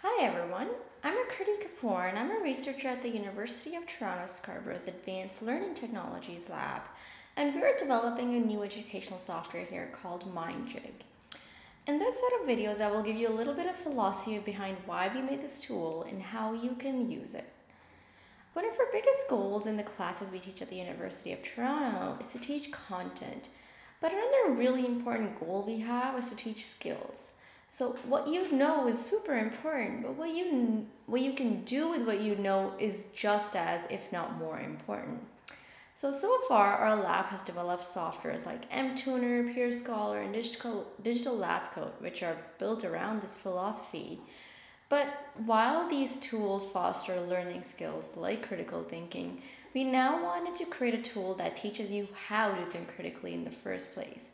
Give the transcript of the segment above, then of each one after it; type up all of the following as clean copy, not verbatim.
Hi everyone, I'm Akriti Kapoor and I'm a researcher at the University of Toronto Scarborough's Advanced Learning Technologies Lab, and we're developing a new educational software here called MindJig. In this set of videos, I will give you a little bit of philosophy behind why we made this tool and how you can use it. One of our biggest goals in the classes we teach at the University of Toronto is to teach content, but another really important goal we have is to teach skills. So what you know is super important, but what you can do with what you know is just as, if not more important. So far, our lab has developed softwares like MTuner, Peer Scholar, and Digital Lab Code, which are built around this philosophy. But while these tools foster learning skills like critical thinking, we now wanted to create a tool that teaches you how to think critically in the first place.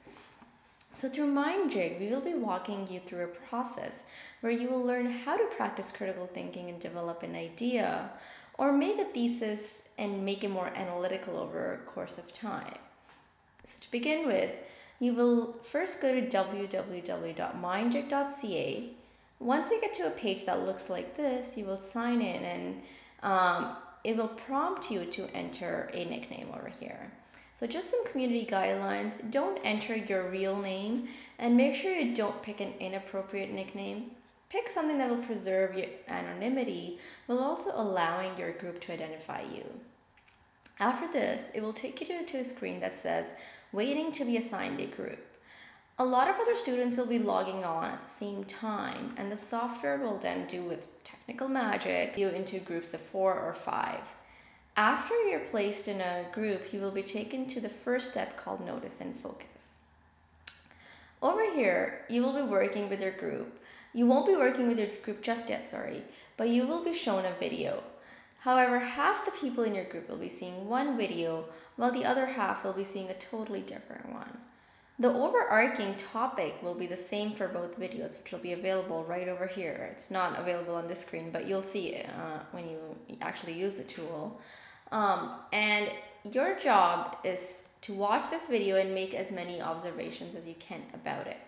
So through MindJig, we will be walking you through a process where you will learn how to practice critical thinking and develop an idea, or make a thesis and make it more analytical over a course of time. So to begin with, you will first go to www.mindjig.ca. Once you get to a page that looks like this, you will sign in and it will prompt you to enter a nickname over here. So just some community guidelines: don't enter your real name and make sure you don't pick an inappropriate nickname. Pick something that will preserve your anonymity while also allowing your group to identify you. After this, it will take you to a screen that says waiting to be assigned a group. A lot of other students will be logging on at the same time, and the software will then do with technical magic you into groups of 4 or 5. After you're placed in a group, you will be taken to the first step called Notice and Focus. Over here, you will be working with your group. You won't be working with your group just yet, but you will be shown a video. However, half the people in your group will be seeing one video, while the other half will be seeing a totally different one. The overarching topic will be the same for both videos, which will be available right over here. It's not available on this screen, but you'll see it when you actually use the tool. And your job is to watch this video and make as many observations as you can about it.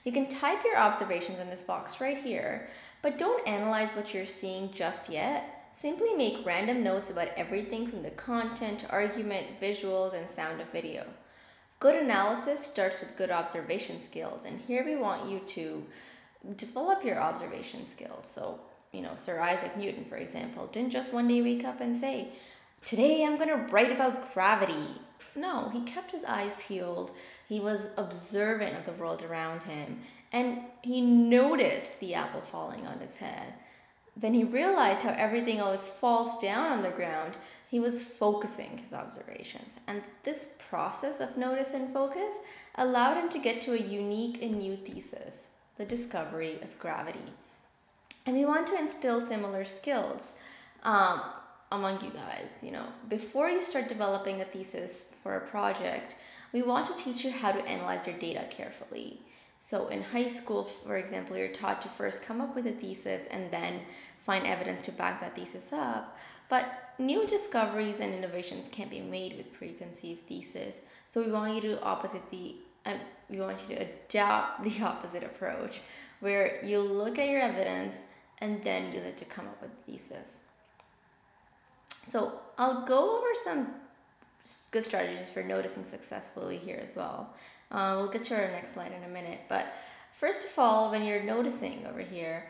You can type your observations in this box right here, but don't analyze what you're seeing just yet. Simply make random notes about everything from the content, argument, visuals, and sound of video. Good analysis starts with good observation skills, and here we want you to develop your observation skills. So, Sir Isaac Newton, for example, didn't just one day wake up and say, "Today I'm going to write about gravity." No, he kept his eyes peeled. He was observant of the world around him, and he noticed the apple falling on his head. Then he realized how everything always falls down on the ground. He was focusing his observations, and this process of notice and focus allowed him to get to a unique and new thesis: the discovery of gravity. And we want to instill similar skills among you guys. Before you start developing a thesis for a project, we want to teach you how to analyze your data carefully. So in high school, for example, you're taught to first come up with a thesis and then find evidence to back that thesis up. But new discoveries and innovations can't be made with preconceived thesis. So we want you to adopt the opposite approach, where you look at your evidence and then use it to come up with a thesis. So I'll go over some good strategies for noticing successfully here as well. We'll get to our next slide in a minute, but first of all, when you're noticing over here,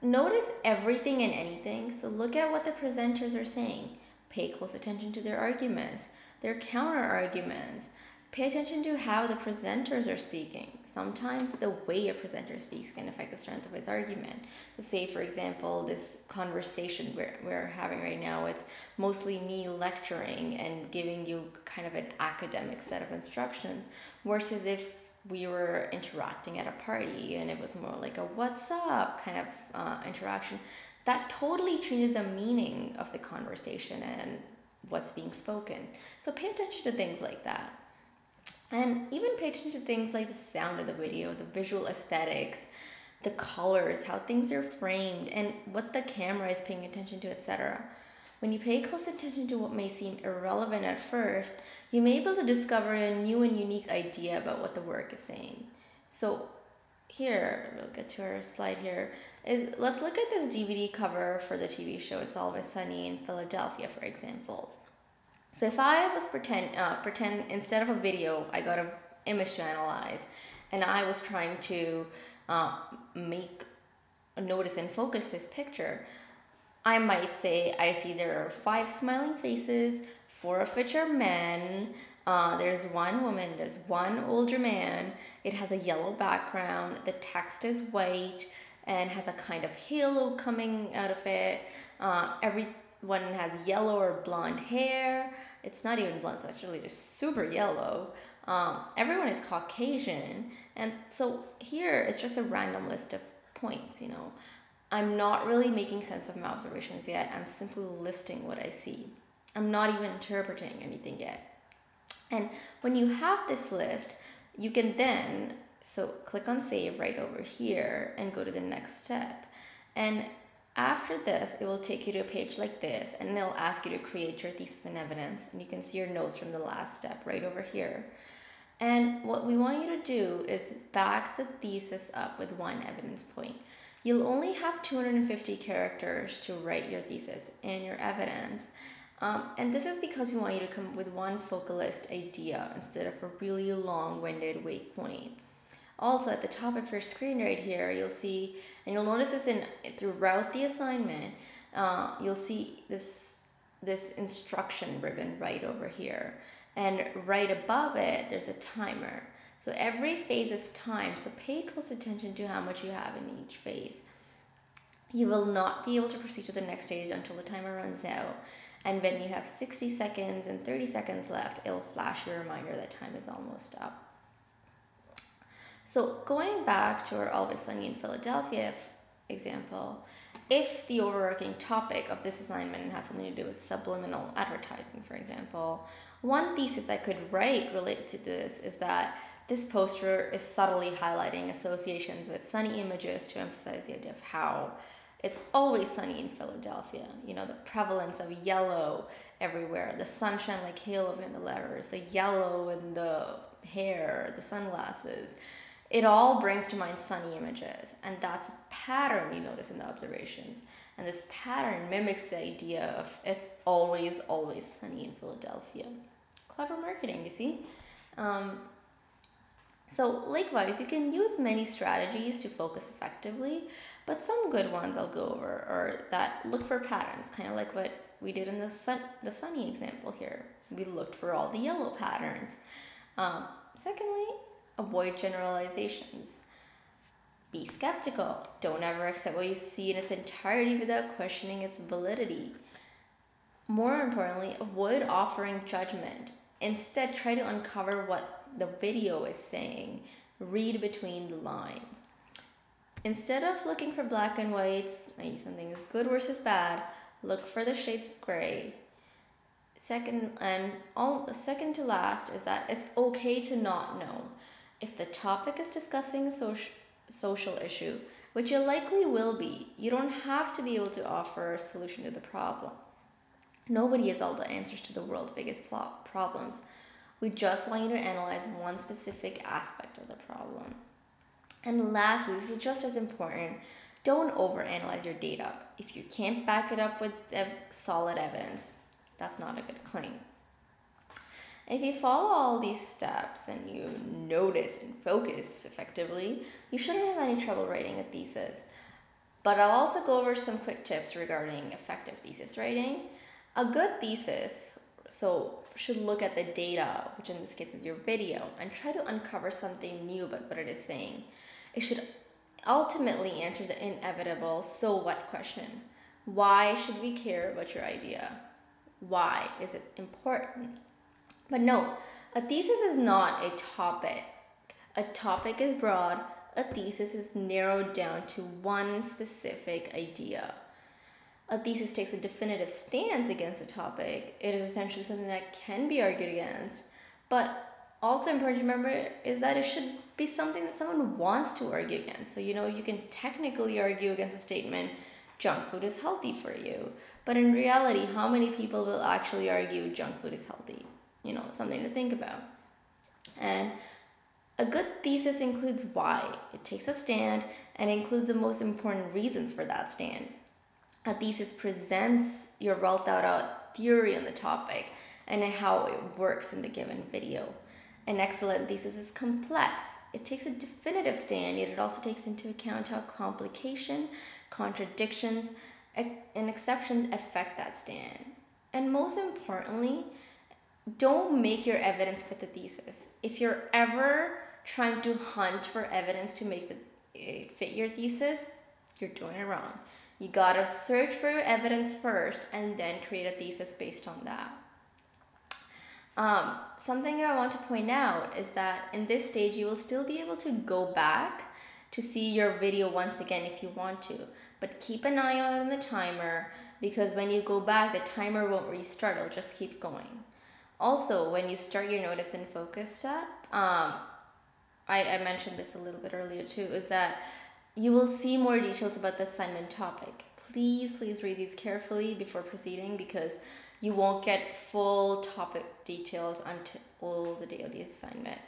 notice everything and anything. So look at what the presenters are saying. Pay close attention to their arguments, their counter arguments. Pay attention to how the presenters are speaking. Sometimes the way a presenter speaks can affect the strength of his argument. So say, for example, this conversation we're having right now, it's mostly me lecturing and giving you kind of an academic set of instructions, versus if we were interacting at a party and it was more like a "what's up" kind of interaction. That totally changes the meaning of the conversation and what's being spoken. So pay attention to things like that. And even pay attention to things like the sound of the video, the visual aesthetics, the colors, how things are framed, and what the camera is paying attention to, etc. When you pay close attention to what may seem irrelevant at first, you may be able to discover a new and unique idea about what the work is saying. So here, we'll get to our slide here, is let's look at this DVD cover for the TV show It's Always Sunny in Philadelphia, for example. So if I was pretend instead of a video, I got an image to analyze, and I was trying to notice and focus this picture, I might say I see there are 5 smiling faces, 4 of which are men. There's 1 woman, there's 1 older man. It has a yellow background. The text is white and has a kind of halo coming out of it. Everyone has yellow or blonde hair. It's not even blonde, it's actually just super yellow. Everyone is Caucasian. And so here it's just a random list of points, you know. I'm not really making sense of my observations yet. I'm simply listing what I see. I'm not even interpreting anything yet. And when you have this list, you can then, so click on save right over here and go to the next step. And after this, it will take you to a page like this, and it'll ask you to create your thesis and evidence. And you can see your notes from the last step right over here. And what we want you to do is back the thesis up with 1 evidence point. You'll only have 250 characters to write your thesis and your evidence. And this is because we want you to come up with 1 focalist idea instead of a really long-winded wake point. Also, at the top of your screen right here, you'll see, and you'll notice this throughout the assignment, you'll see this instruction ribbon right over here. And right above it, there's a timer. So every phase is timed, so pay close attention to how much you have in each phase. You will not be able to proceed to the next stage until the timer runs out. And when you have 60 seconds and 30 seconds left, it'll flash you a reminder that time is almost up. So going back to our Always Sunny in Philadelphia example, if the overarching topic of this assignment had something to do with subliminal advertising, for example, 1 thesis I could write related to this is that this poster is subtly highlighting associations with sunny images to emphasize the idea of how it's always sunny in Philadelphia. You know, the prevalence of yellow everywhere, the sunshine like halo in the letters, the yellow in the hair, the sunglasses. It all brings to mind sunny images, and that's a pattern you notice in the observations. And this pattern mimics the idea of it's always, always sunny in Philadelphia. Clever marketing, you see? So likewise, you can use many strategies to focus effectively, but some good ones I'll go over are that look for patterns, kind of like what we did in the sunny example here. We looked for all the yellow patterns. Secondly, avoid generalizations. Be skeptical. Don't ever accept what you see in its entirety without questioning its validity. More importantly, avoid offering judgment. Instead, try to uncover what the video is saying. Read between the lines. Instead of looking for black and whites, like something is good versus bad, look for the shades of gray. Second to last is that it's okay to not know. If the topic is discussing a social issue, which it likely will be, you don't have to be able to offer a solution to the problem. Nobody has all the answers to the world's biggest problems. We just want you to analyze 1 specific aspect of the problem. And lastly, this is just as important, don't overanalyze your data. If you can't back it up with solid evidence, that's not a good claim. If you follow all these steps and you notice and focus effectively, you shouldn't have any trouble writing a thesis. But I'll also go over some quick tips regarding effective thesis writing. A good thesis should look at the data, which in this case is your video, and try to uncover something new about what it is saying. It should ultimately answer the inevitable so what question. Why should we care about your idea? Why is it important? But no, a thesis is not a topic. A topic is broad. A thesis is narrowed down to 1 specific idea. A thesis takes a definitive stance against a topic. It is essentially something that can be argued against. But also important to remember is that it should be something that someone wants to argue against. So, you can technically argue against a statement, junk food is healthy for you. But in reality, how many people will actually argue junk food is healthy? Something to think about. And A good thesis includes why. It takes a stand and includes the most important reasons for that stand. A thesis presents your well thought out theory on the topic and how it works in the given video. An excellent thesis is complex. It takes a definitive stand, yet it also takes into account how complication, contradictions, and exceptions affect that stand. And most importantly, don't make your evidence fit the thesis. If you're ever trying to hunt for evidence to make it fit your thesis, you're doing it wrong. You gotta search for your evidence first and then create a thesis based on that. Something I want to point out is that in this stage, you will still be able to go back to see your video once again if you want to, but keep an eye on the timer, because when you go back, the timer won't restart, it'll just keep going. Also, when you start your notice and focus step, I mentioned this a little bit earlier too, is that you will see more details about the assignment topic. Please read these carefully before proceeding, because you won't get full topic details until the day of the assignment.